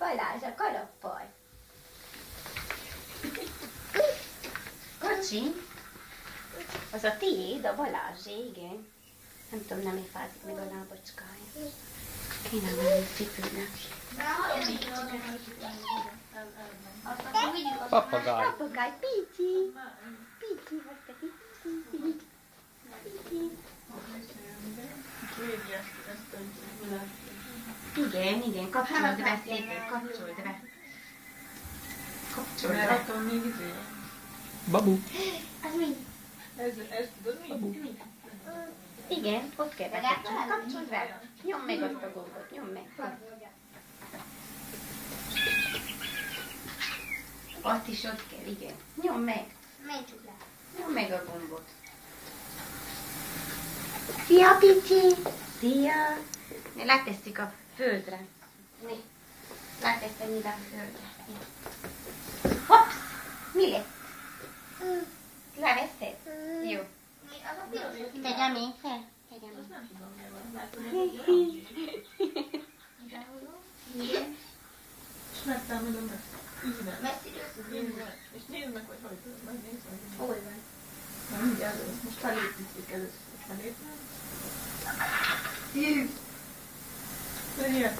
Balázs, a kalappal. Kocsi? Az a tiéd, a Balázsé, igen. Nem tudom, nem éfázik meg a lábacskája. Kéne valami cipőnek. Papagáj. Papagáj, Pici. Pici, vagy te Pici. Pici. Igen, kapcsold be szépen, kapcsold be. Kapcsold be. Akkor még izé. Babu. Az mi? Ez tudod mi? Babu. Igen, ott kell bekapcsolni. Kapcsold be. Nyomd meg azt a gombot, nyomd meg. Azt is ott kell, igen. Nyomd meg. Nyomd meg a gombot. Szia, Pici! Szia! Ne, letesszük a földre. Ne, leteszem ide a földre. Hopsz! Mi lett? Leveszed? Jó. Tegyem én fel? Tegyem én. Nem tudom, mi van. Látod, hogy Igen. és megtámadom ezt. Innen. Messziről. És nézd meg, hogy hogy tudod megnézni. Hol van? Na mindjárt, most felépítsük először. Felépítjük. Ilyen.